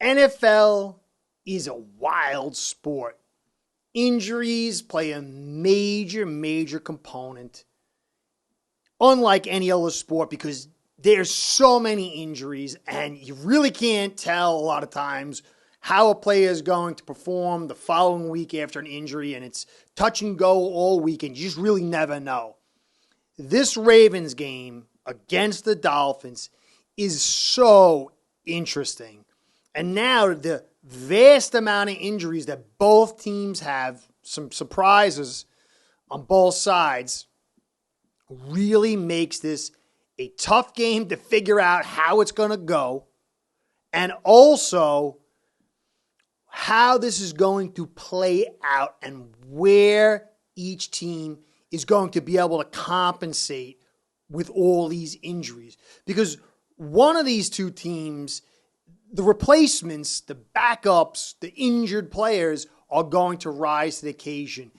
NFL is a wild sport. Injuries play a major, major component, unlike any other sport, because there's so many injuries and you really can't tell a lot of times how a player is going to perform the following week after an injury, and it's touch and go all weekend. You just really never know. This Ravens game against the Dolphins is so interesting. And now the vast amount of injuries that both teams have, some surprises on both sides, really makes this a tough game to figure out how it's going to go, and also how this is going to play out and where each team is going to be able to compensate with all these injuries. Because one of these two teams, the replacements, the backups, the injured players are going to rise to the occasion.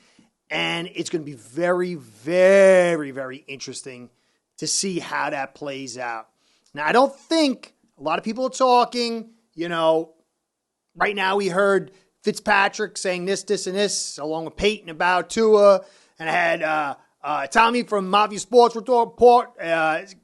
And it's going to be very, very, very interesting to see how that plays out. Now, I don't think a lot of people are talking, right now we heard Fitzpatrick saying this, and this, along with Peyton about Tua. And I had Tommy from Mafia Sports Report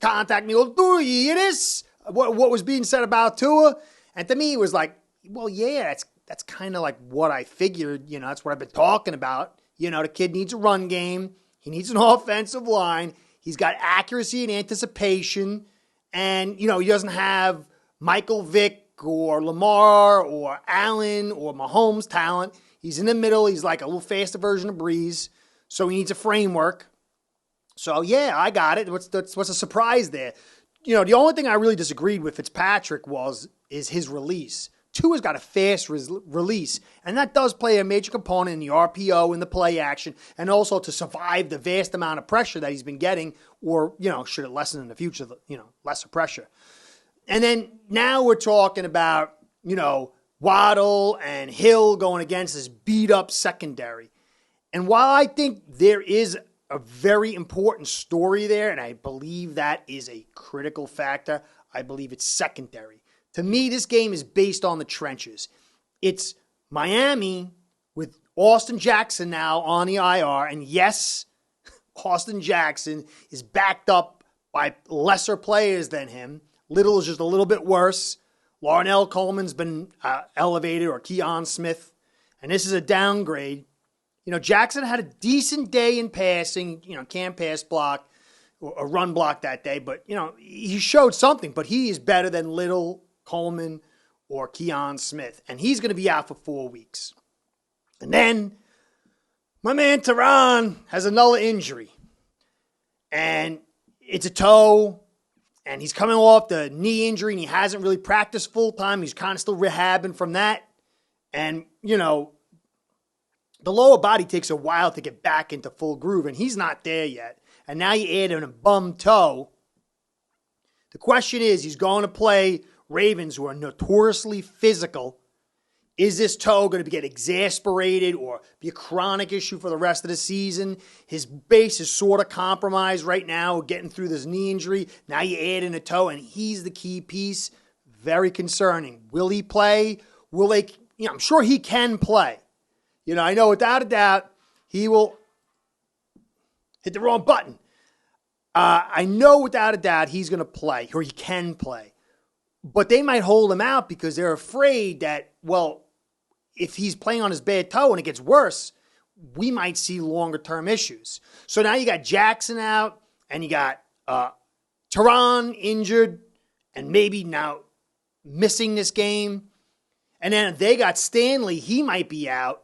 contact me. Well, do you hear this? What was being said about Tua? And to me, it was like, well, yeah, that's kind of like what I figured. That's what I've been talking about. The kid needs a run game. He needs an offensive line. He's got accuracy and anticipation. And, he doesn't have Michael Vick or Lamar or Allen or Mahomes talent. He's in the middle. He's like a little faster version of Breeze. So he needs a framework. So, yeah, I got it. What's a surprise there? The only thing I really disagreed with Fitzpatrick is his release. Tua's got a fast release, and that does play a major component in the RPO and the play action, and also to survive the vast amount of pressure that he's been getting, or, should it lessen in the future, lesser pressure. And then now we're talking about, Waddle and Hill going against this beat-up secondary. And while I think there is a very important story there, and I believe that is a critical factor, I believe it's secondary. To me, this game is based on the trenches. It's Miami with Austin Jackson now on the IR. And yes, Austin Jackson is backed up by lesser players than him. Little is just a little bit worse. Larnell Coleman's been elevated, or Keon Smith. And this is a downgrade. Jackson had a decent day in passing. Can't pass block or run block that day. But, he showed something. But he is better than Little, Coleman, or Keon Smith. And he's going to be out for 4 weeks. And then my man Tehran has another injury. And it's a toe. And he's coming off the knee injury, and he hasn't really practiced full time. He's kind of still rehabbing from that. And, the lower body takes a while to get back into full groove, and he's not there yet. And now you add in a bum toe. The question is, he's going to play Ravens, who are notoriously physical. Is this toe going to get exasperated or be a chronic issue for the rest of the season? His base is sort of compromised right now, getting through this knee injury. Now you add in a toe, and he's the key piece. Very concerning. Will he play? Will they? I'm sure he can play. I know without a doubt he will hit the wrong button. I know without a doubt he's going to play, or he can play. But they might hold him out because they're afraid that, if he's playing on his bad toe and it gets worse, we might see longer-term issues. So now you got Jackson out, and you got Tehran injured, and maybe now missing this game. And then they got Stanley. He might be out.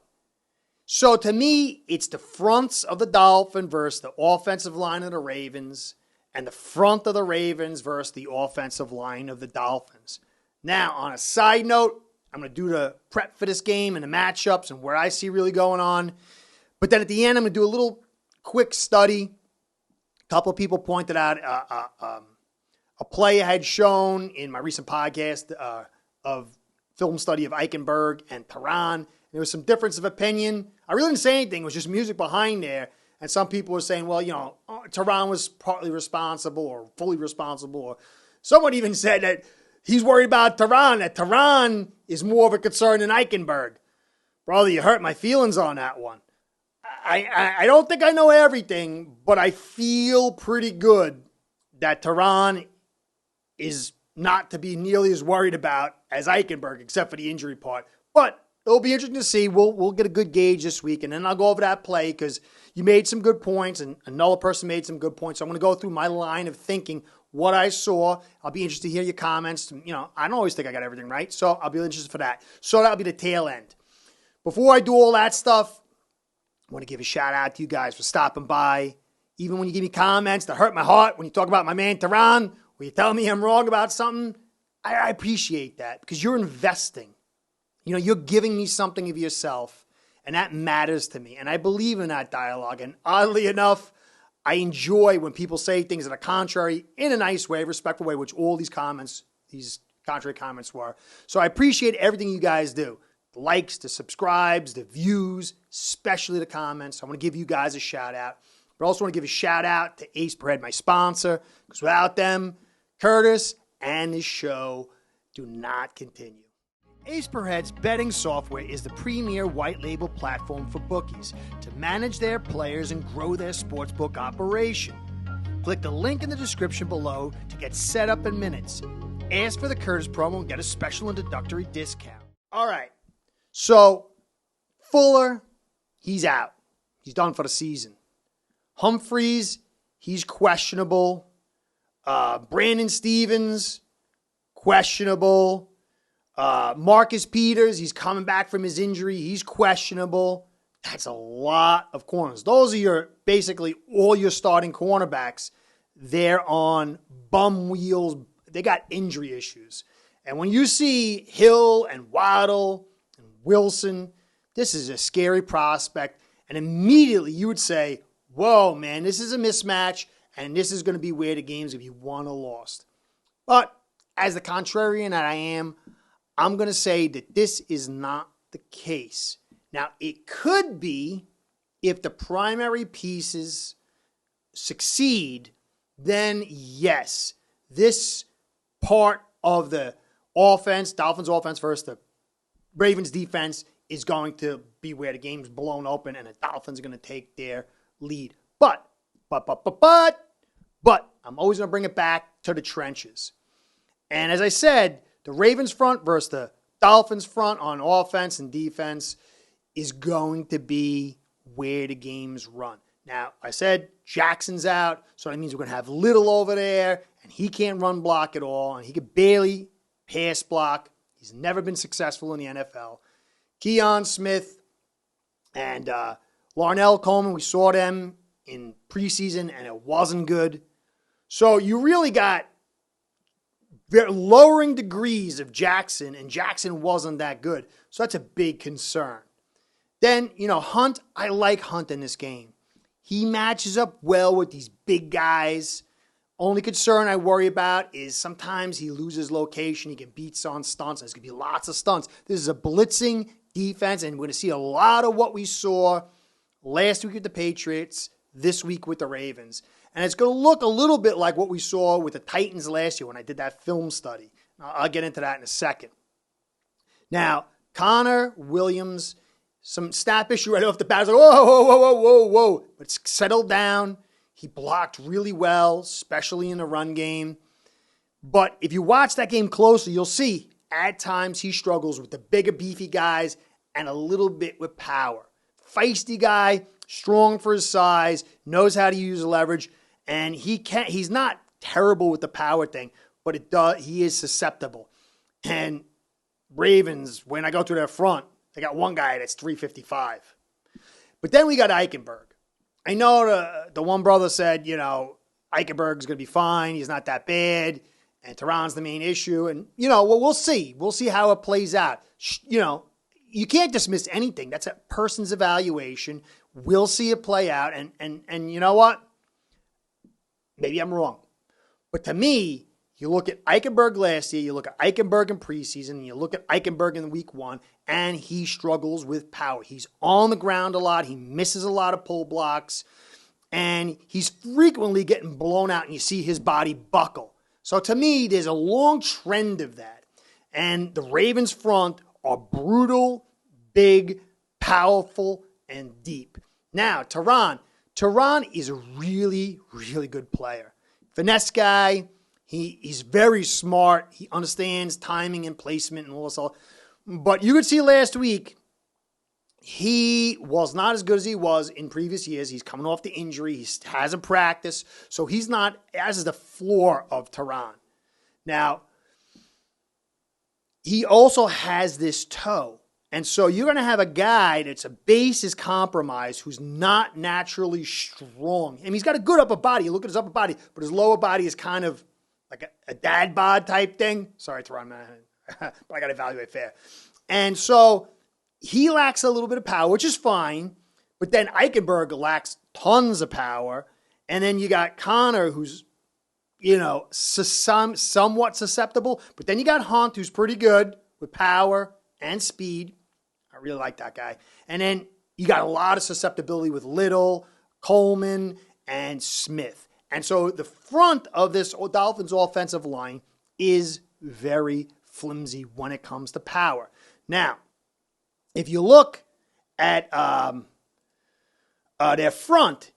So to me, it's the fronts of the Dolphins versus the offensive line of the Ravens, and the front of the Ravens versus the offensive line of the Dolphins. Now, on a side note, I'm going to do the prep for this game and the matchups and where I see really going on. But then at the end, I'm going to do a little quick study. A couple of people pointed out a play I had shown in my recent podcast of film study of Eichenberg and Tehran. There was some difference of opinion. I really didn't say anything. It was just music behind there. And some people were saying, Tehran was partly responsible or fully responsible. Or someone even said that he's worried about Tehran, that Tehran is more of a concern than Eichenberg. Brother, you hurt my feelings on that one. I don't think I know everything, but I feel pretty good that Tehran is not to be nearly as worried about as Eichenberg, except for the injury part. But it'll be interesting to see. We'll get a good gauge this week, and then I'll go over that play because you made some good points, and another person made some good points. So I'm going to go through my line of thinking, what I saw. I'll be interested to hear your comments. You know, I don't always think I got everything right, so I'll be interested for that. So that'll be the tail end. Before I do all that stuff, I want to give a shout out to you guys for stopping by. Even when you give me comments that hurt my heart, when you talk about my man Tehran, when you tell me I'm wrong about something, I appreciate that because you're investing. You know, you're giving me something of yourself, and that matters to me. And I believe in that dialogue. And oddly enough, I enjoy when people say things that are contrary in a nice way, respectful way, which all these comments, these contrary comments were. So I appreciate everything you guys do. The likes, the subscribes, the views, especially the comments. I want to give you guys a shout out. But I also want to give a shout out to Ace Per Head, my sponsor, because without them, Curtis and this show do not continue. Ace Per Head's betting software is the premier white label platform for bookies to manage their players and grow their sportsbook operation. Click the link in the description below to get set up in minutes. Ask for the Curtis promo and get a special introductory discount. All right. So, Fuller, he's out. He's done for the season. Humphreys, he's questionable. Brandon Stevens, questionable. Marcus Peters, he's coming back from his injury. He's questionable. That's a lot of corners. Those are basically all your starting cornerbacks. They're on bum wheels. They got injury issues. And when you see Hill and Waddle and Wilson, this is a scary prospect. And immediately you would say, whoa, man, this is a mismatch, and this is going to be where the game's going to be won or lost. But as the contrarian that I am, I'm going to say that this is not the case. Now, it could be if the primary pieces succeed, then yes, this part of the offense, Dolphins offense versus the Ravens defense, is going to be where the game's blown open and the Dolphins are going to take their lead. But, I'm always going to bring it back to the trenches. And as I said, the Ravens front versus the Dolphins front on offense and defense is going to be where the game's run. Now, I said Jackson's out, so that means we're going to have Little over there, and he can't run block at all, and he could barely pass block. He's never been successful in the NFL. Keon Smith and Larnell Coleman, we saw them in preseason, and it wasn't good. So you really got lowering degrees of Jackson, and Jackson wasn't that good. So that's a big concern. Then, Hunt, I like Hunt in this game. He matches up well with these big guys. Only concern I worry about is sometimes he loses location. He can beat on stunts. There's going to be lots of stunts. This is a blitzing defense, and we're going to see a lot of what we saw last week with the Patriots, this week with the Ravens. And it's going to look a little bit like what we saw with the Titans last year when I did that film study. I'll get into that in a second. Now, Connor Williams, some snap issue right off the bat. I was like, whoa. But it's settled down. He blocked really well, especially in the run game. But if you watch that game closely, you'll see at times he struggles with the bigger, beefy guys and a little bit with power. Feisty guy, strong for his size, knows how to use leverage, and he's not terrible with the power thing, but he is susceptible. And Ravens, when I go to their front, they got one guy that's 355. But then we got Eichenberg. I know the one brother said, Eichenberg's going to be fine. He's not that bad. And Tehran's the main issue. And, we'll see. We'll see how it plays out. You can't dismiss anything. That's a person's evaluation. We'll see it play out. And you know what? Maybe I'm wrong. But to me, you look at Eichenberg last year, you look at Eichenberg in preseason, and you look at Eichenberg in week one, and he struggles with power. He's on the ground a lot. He misses a lot of pull blocks, and he's frequently getting blown out, and you see his body buckle. So to me, there's a long trend of that. And the Ravens front are brutal, big, powerful, and deep. Now, Tehran is a really, really good player. Finesse guy. He's very smart. He understands timing and placement and all this. But you could see last week, he was not as good as he was in previous years. He's coming off the injury. He hasn't practiced. So he's not as is the floor of Tehran. Now, he also has this toe. And so you're going to have a guy that's a base is compromised who's not naturally strong. I mean, he's got a good upper body. You look at his upper body, but his lower body is kind of like a dad bod type thing. Sorry, Tehran, man, but I got to evaluate fair. And so he lacks a little bit of power, which is fine. But then Eichenberg lacks tons of power. And then you got Connor, who's, somewhat susceptible. But then you got Hunt, who's pretty good with power and speed. I really like that guy. And then you got a lot of susceptibility with Little, Coleman, and Smith. And so the front of this Dolphins offensive line is very flimsy when it comes to power. Now, if you look at their front,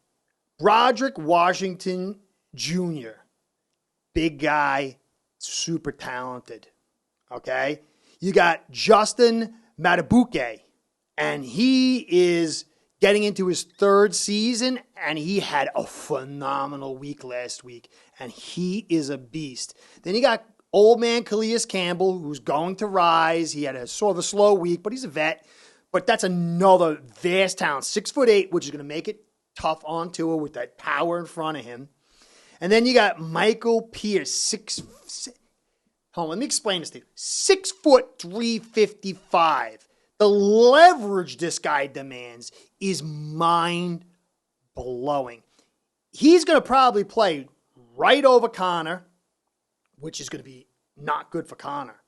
Broderick Washington Jr., big guy, super talented, okay? You got Justin Matabuke, and he is getting into his third season, and he had a phenomenal week last week, and he is a beast. Then you got old man Calais Campbell, who's going to rise. He had a sort of a slow week, but he's a vet. But that's another vast talent, 6'8", which is going to make it tough on Tua with that power in front of him. And then you got Michael Pierce, hold on, let me explain this to you. 6 foot 355. The leverage this guy demands is mind-blowing. He's going to probably play right over Connor, which is going to be not good for Connor.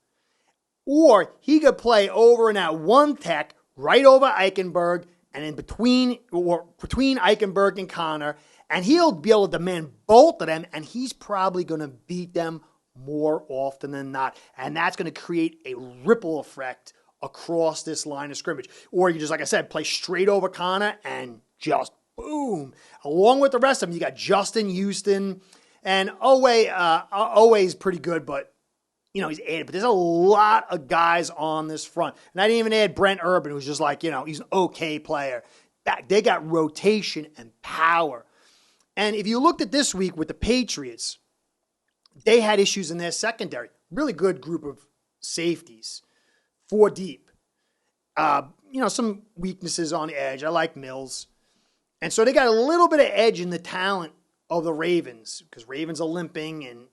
Or he could play over in that one tech right over Eichenberg and in between Eichenberg and Connor, and he'll be able to demand both of them, and he's probably going to beat them more often than not. And that's going to create a ripple effect across this line of scrimmage. Or you just, like I said, play straight over Connor and just boom. Along with the rest of them, you got Justin Houston, and Oweh's pretty good, but he's added. But there's a lot of guys on this front. And I didn't even add Brent Urban, who's just like, he's an okay player. They got rotation and power. And if you looked at this week with the Patriots, they had issues in their secondary. Really good group of safeties. 4 deep. Some weaknesses on the edge. I like Mills. And so they got a little bit of edge in the talent of the Ravens because Ravens are limping and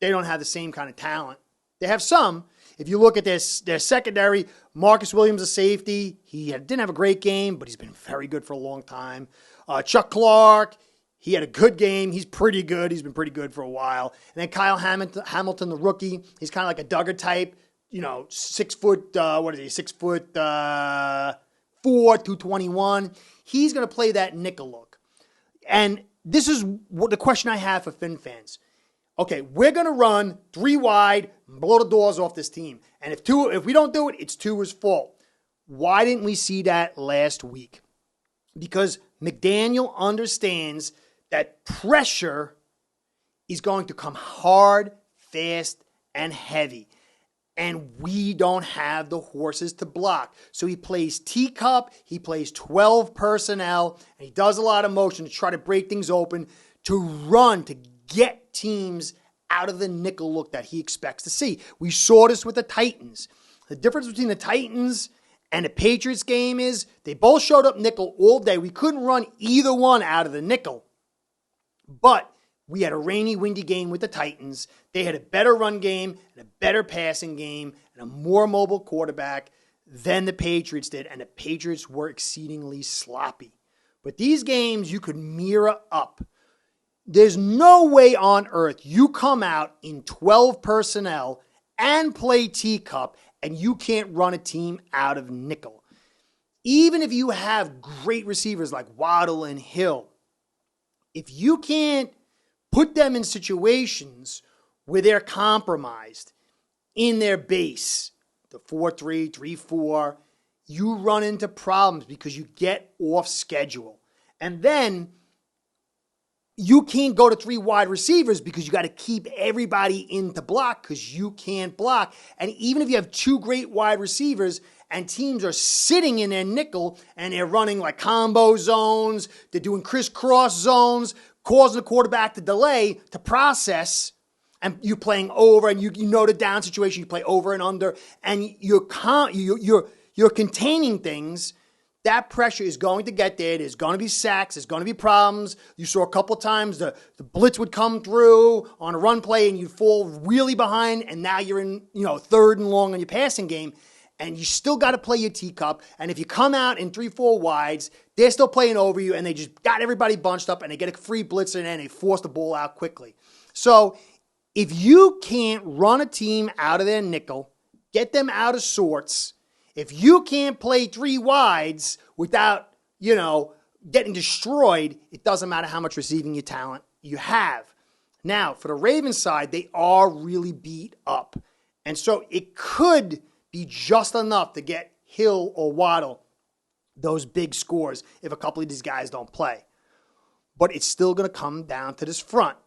they don't have the same kind of talent. They have some. If you look at their secondary, Marcus Williams, a safety. He didn't have a great game, but he's been very good for a long time. Chuck Clark, he had a good game. He's pretty good. He's been pretty good for a while. And then Kyle Hamilton, the rookie. He's kind of like a Duggar type. 6 foot, 6'4", 221. He's going to play that nickel look. And this is what the question I have for Fin fans. Okay, we're going to run 3 wide, blow the doors off this team. And if we don't do it, it's Tua's fault. Why didn't we see that last week? Because McDaniel understands that pressure is going to come hard, fast, and heavy. And we don't have the horses to block. So he plays teacup, he plays 12 personnel, and he does a lot of motion to try to break things open, to run, to get teams out of the nickel look that he expects to see. We saw this with the Titans. The difference between the Titans and the Patriots game is they both showed up nickel all day. We couldn't run either one out of the nickel. But we had a rainy, windy game with the Titans. They had a better run game and a better passing game and a more mobile quarterback than the Patriots did, and the Patriots were exceedingly sloppy. But these games you could mirror up. There's no way on earth you come out in 12 personnel and play teacup and you can't run a team out of nickel. Even if you have great receivers like Waddle and Hill, if you can't put them in situations where they're compromised in their base, the 4-3, 3-4, you run into problems because you get off schedule. And then you can't go to 3 wide receivers because you got to keep everybody in to block because you can't block. And even if you have 2 great wide receivers and teams are sitting in their nickel and they're running like combo zones, they're doing crisscross zones, causing the quarterback to delay to process, and you're playing over, and you know the down situation, you play over and under, and you're containing things. That pressure is going to get there. There's going to be sacks. There's going to be problems. You saw a couple times the blitz would come through on a run play and you'd fall really behind, and now you're in 3rd and long on your passing game, and you still got to play your teacup. And if you come out in 3-4 wides, they're still playing over you, and they just got everybody bunched up, and they get a free blitz, and then they force the ball out quickly. So if you can't run a team out of their nickel, get them out of sorts, if you can't play 3 wides without, getting destroyed, it doesn't matter how much receiving your talent you have. Now, for the Ravens side, they are really beat up. And so it could be just enough to get Hill or Waddle those big scores if a couple of these guys don't play. But it's still going to come down to this front.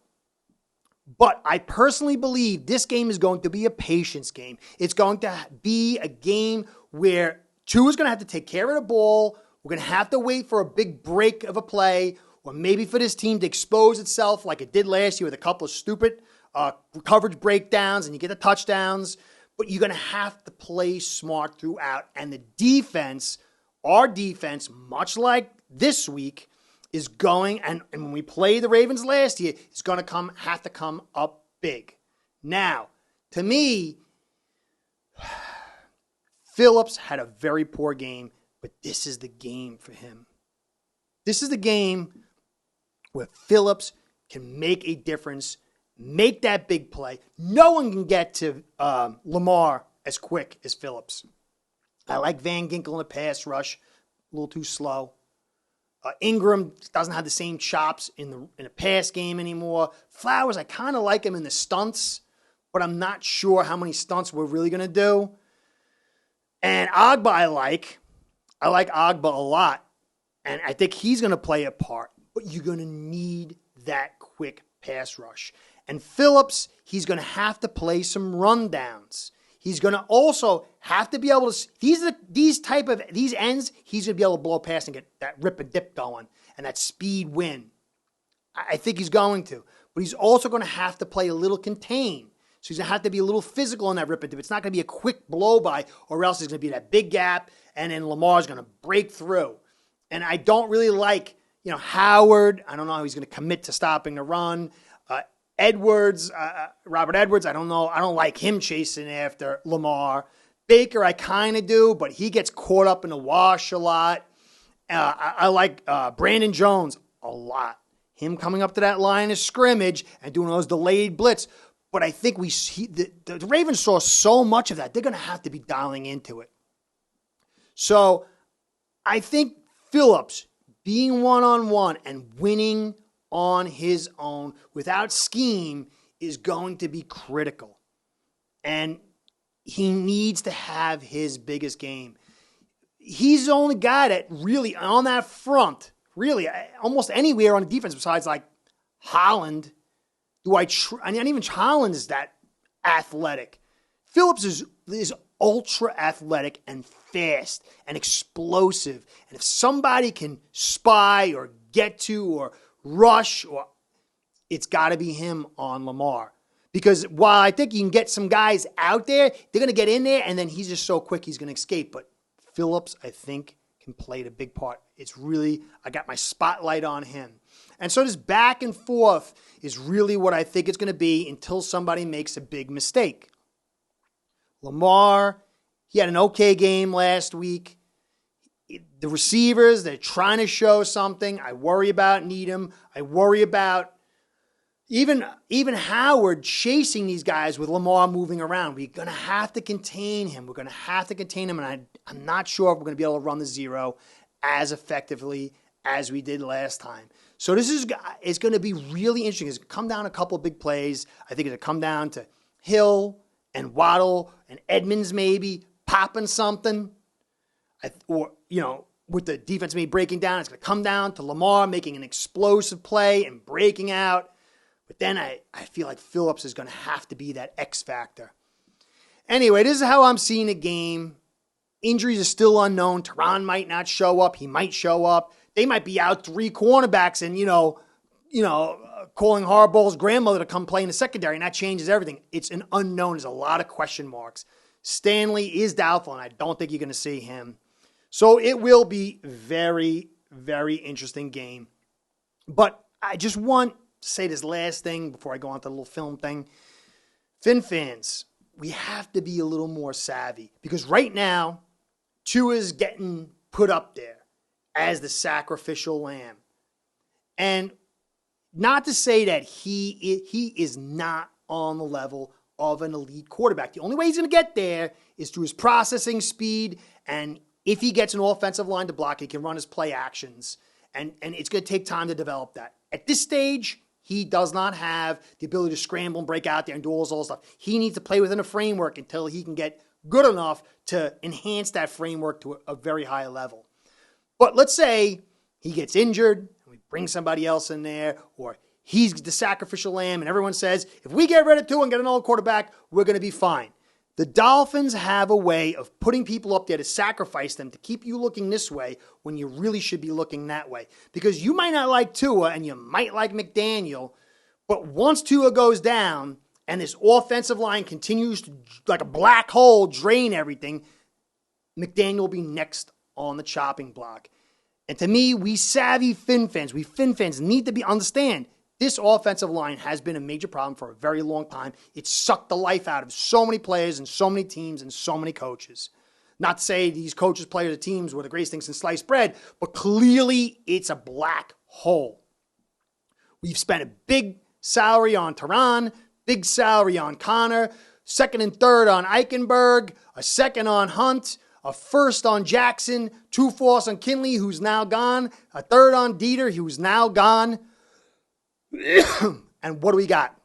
But I personally believe this game is going to be a patience game. It's going to be a game where Tua is going to have to take care of the ball. We're going to have to wait for a big break of a play, or maybe for this team to expose itself like it did last year with a couple of stupid coverage breakdowns, and you get the touchdowns. But you're going to have to play smart throughout. And the defense, our defense, much like this week, is going, and when we played the Ravens last year, is going to have to come up big. Now, to me, Phillips had a very poor game, but this is the game for him. This is the game where Phillips can make a difference, make that big play. No one can get to Lamar as quick as Phillips. I like Van Ginkel in the pass rush, a little too slow. Ingram doesn't have the same chops in a pass game anymore. Flowers, I kind of like him in the stunts, but I'm not sure how many stunts we're really going to do. And Agba I like Agba a lot, and I think he's going to play a part, but you're going to need that quick pass rush. And Phillips, he's going to have to play some rundowns. He's going to also have to be able to, these ends, he's going to be able to blow past and get that rip and dip going and that speed win. I think he's going to. But he's also going to have to play a little contain. So he's going to have to be a little physical in that rip and dip. It's not going to be a quick blow by, or else there's going to be that big gap, and then Lamar's going to break through. And I don't really like, Howard. I don't know how he's going to commit to stopping the run. Edwards, Robert Edwards, I don't know. I don't like him chasing after Lamar. Baker, I kind of do, but he gets caught up in the wash a lot. I like Brandon Jones a lot. Him coming up to that line of scrimmage and doing those delayed blitz. But I think the Ravens saw so much of that. They're going to have to be dialing into it. So I think Phillips being one-on-one and winning on his own without scheme is going to be critical. And he needs to have his biggest game. He's the only guy that really, on that front, really, almost anywhere on the defense besides like Holland, and even Holland is that athletic. Phillips is ultra athletic and fast and explosive. And if somebody can spy or get to or rush, or it's got to be him on Lamar. Because while I think you can get some guys out there, they're going to get in there, and then he's just so quick he's going to escape. But Phillips, I think, can play the big part. It's really, I got my spotlight on him. And so this back and forth is really what I think it's going to be until somebody makes a big mistake. Lamar, he had an okay game last week. The receivers, they're trying to show something. I worry about Needham. I worry about even Howard chasing these guys with Lamar moving around. We're going to have to contain him. And I'm not sure if we're going to be able to run the zero as effectively as we did last time. So this is going to be really interesting. It's come down a couple of big plays. I think it'll come down to Hill and Waddle and Edmonds maybe popping something. Or, with the defense maybe breaking down, it's going to come down to Lamar making an explosive play and breaking out. But then I feel like Phillips is going to have to be that X factor. Anyway, this is how I'm seeing the game. Injuries are still unknown. Teron might not show up. He might show up. They might be out 3 cornerbacks and, calling Harbaugh's grandmother to come play in the secondary, and that changes everything. It's an unknown. There's a lot of question marks. Stanley is doubtful, and I don't think you're going to see him. So it will be very, very interesting game. But I just want to say this last thing before I go on to the little film thing. Fin fans, we have to be a little more savvy because right now, Tua's getting put up there as the sacrificial lamb. And not to say that he is not on the level of an elite quarterback. The only way he's going to get there is through his processing speed, and if he gets an offensive line to block, he can run his play actions, and it's going to take time to develop that. At this stage, he does not have the ability to scramble and break out there and do all this stuff. He needs to play within a framework until he can get good enough to enhance that framework to a very high level. But let's say he gets injured, and we bring somebody else in there, or he's the sacrificial lamb, and everyone says, if we get rid of Tua and get another quarterback, we're going to be fine. The Dolphins have a way of putting people up there to sacrifice them to keep you looking this way when you really should be looking that way. Because you might not like Tua and you might like McDaniel, but once Tua goes down and this offensive line continues to, like a black hole, drain everything, McDaniel will be next on the chopping block. And to me, we savvy Fin fans need to understand this offensive line has been a major problem for a very long time. It sucked the life out of so many players and so many teams and so many coaches. Not to say these coaches, players, and teams were the greatest things since sliced bread, but clearly it's a black hole. We've spent a big salary on Teron, big salary on Connor, second and third on Eichenberg, a second on Hunt, a first on Jackson, 2 fourths on Kinley, who's now gone, a third on Dieter, who's now gone. And what do we got?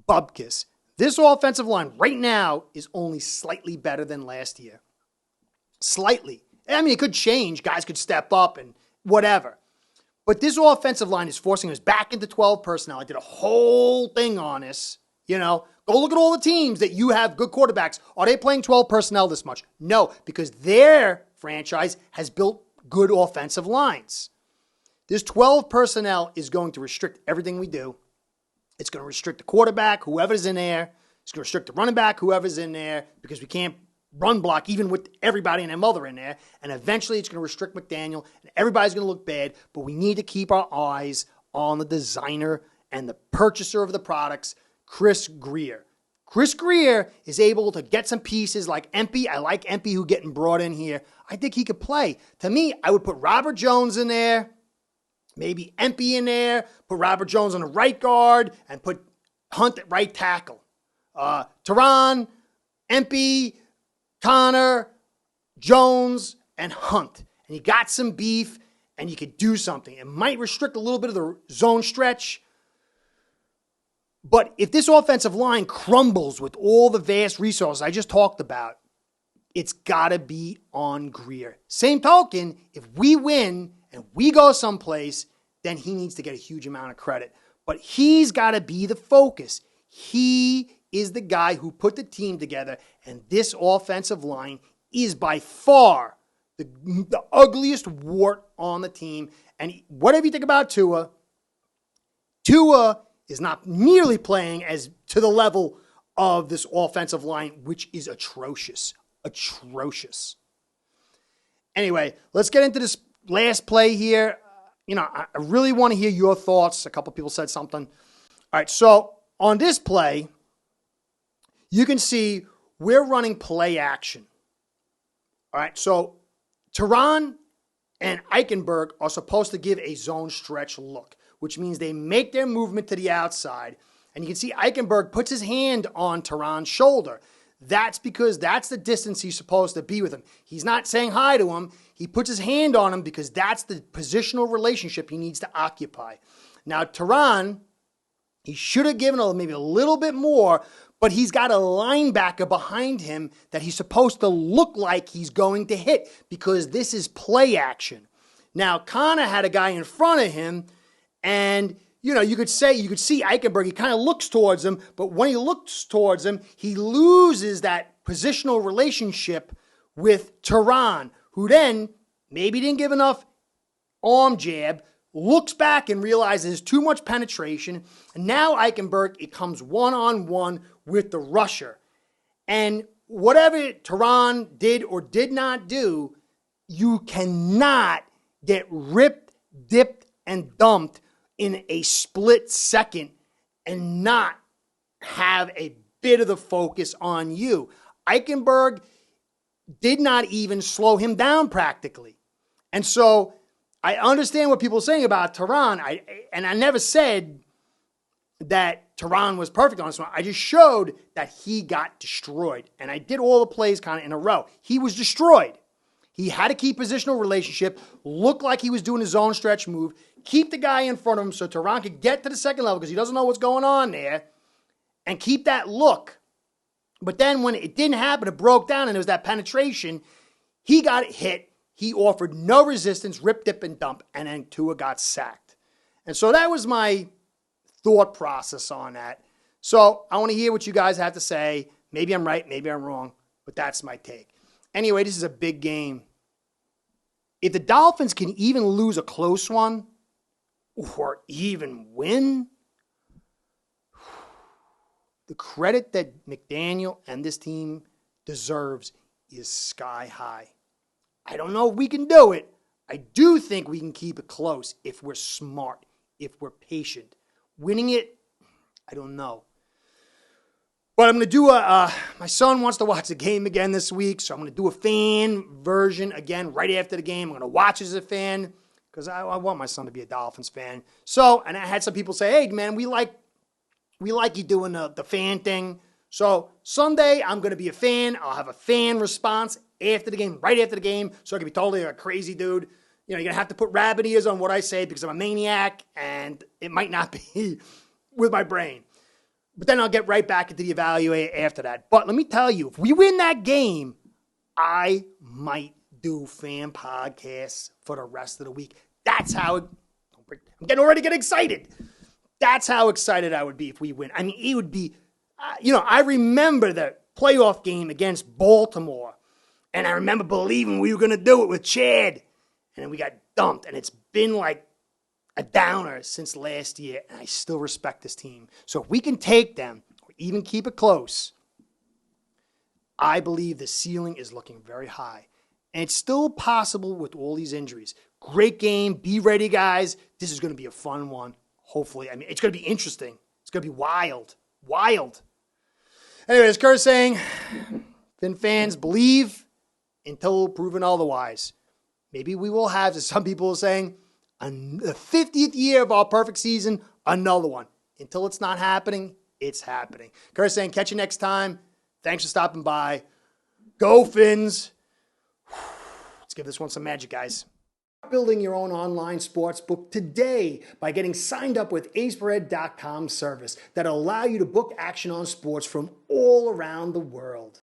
Bubkiss. This offensive line right now is only slightly better than last year. Slightly. I mean, it could change. Guys could step up and whatever. But this offensive line is forcing us back into 12 personnel. I did a whole thing on this. Go look at all the teams that you have good quarterbacks. Are they playing 12 personnel this much? No, because their franchise has built good offensive lines. This 12 personnel is going to restrict everything we do. It's going to restrict the quarterback, whoever's in there. It's going to restrict the running back, whoever's in there, because we can't run block even with everybody and their mother in there. And eventually it's going to restrict McDaniel, and everybody's going to look bad. But we need to keep our eyes on the designer and the purchaser of the products, Chris Grier. Chris Grier is able to get some pieces like Empey. I like Empey who getting brought in here. I think he could play. To me, I would put Robert Jones in there. Maybe Empey in there, put Robert Jones on the right guard, and put Hunt at right tackle. Teron, Empey, Connor, Jones, and Hunt. And you got some beef, and you could do something. It might restrict a little bit of the zone stretch. But if this offensive line crumbles with all the vast resources I just talked about, it's got to be on Grier. Same token, if we win and we go someplace, then he needs to get a huge amount of credit. But he's got to be the focus. He is the guy who put the team together, and this offensive line is by far the ugliest wart on the team. And whatever you think about Tua is not nearly playing as to the level of this offensive line, which is atrocious. Atrocious. Anyway, let's get into this last play here. I really want to hear your thoughts. A couple people said something. All right, so on this play, you can see we're running play action. All right, so Teron and Eichenberg are supposed to give a zone stretch look, which means they make their movement to the outside. And you can see Eichenberg puts his hand on Teron's shoulder. That's because that's the distance he's supposed to be with him. He's not saying hi to him. He puts his hand on him because that's the positional relationship he needs to occupy. Now, Tehran, he should have given maybe a little bit more, but he's got a linebacker behind him that he's supposed to look like he's going to hit because this is play action. Now, Connor had a guy in front of him, and you could see Eichenberg, he kind of looks towards him, but when he looks towards him, he loses that positional relationship with Tehran, who then maybe didn't give enough arm jab, looks back and realizes too much penetration, and now Eichenberg, it comes one-on-one with the rusher. And whatever Tehran did or did not do, you cannot get ripped, dipped, and dumped in a split second and not have a bit of the focus on you. Eichenberg did not even slow him down practically. And so I understand what people are saying about Tehran. I never said that Tehran was perfect on this one. I just showed that he got destroyed. And I did all the plays kind of in a row. He was destroyed. He had to keep positional relationship, look like he was doing his own stretch move, keep the guy in front of him so Tehran could get to the second level because he doesn't know what's going on there, and keep that look. But then when it didn't happen, it broke down and there was that penetration, he got hit. He offered no resistance, rip, dip, and dump, and then Tua got sacked. And so that was my thought process on that. So I want to hear what you guys have to say. Maybe I'm right, maybe I'm wrong, but that's my take. Anyway, this is a big game. If the Dolphins can even lose a close one or even win, the credit that McDaniel and this team deserves is sky high. I don't know if we can do it. I do think we can keep it close if we're smart, if we're patient. Winning it, I don't know. But I'm going to do my son wants to watch the game again this week, so I'm going to do a fan version again right after the game. I'm going to watch as a fan because I want my son to be a Dolphins fan. So, and I had some people say, hey, man, we like you doing the fan thing. So Sunday, I'm going to be a fan. I'll have a fan response after the game, right after the game, so I can be totally a crazy dude. You're going to have to put rabbit ears on what I say because I'm a maniac, and it might not be with my brain. But then I'll get right back into the evaluate after that. But let me tell you, if we win that game, I might do fan podcasts for the rest of the week. That's how I'm getting already get excited. That's how excited I would be if we win. I mean, it would be, I remember the playoff game against Baltimore, and I remember believing we were going to do it with Chad, and then we got dumped, and it's been like a downer since last year, and I still respect this team. So if we can take them or even keep it close, I believe the ceiling is looking very high. And it's still possible with all these injuries. Great game. Be ready, guys. This is going to be a fun one, hopefully. I mean, it's going to be interesting. It's going to be wild. Wild. Anyway, as Kurt's saying, Fin fans, believe until proven otherwise. Maybe we will have, as some people are saying, the 50th year of our perfect season, another one. Until it's not happening, it's happening. Kurt saying, catch you next time. Thanks for stopping by. Go Fins. Let's give this one some magic, guys. Building your own online sportsbook today by getting signed up with aceperhead.com service that'll allow you to book action on sports from all around the world.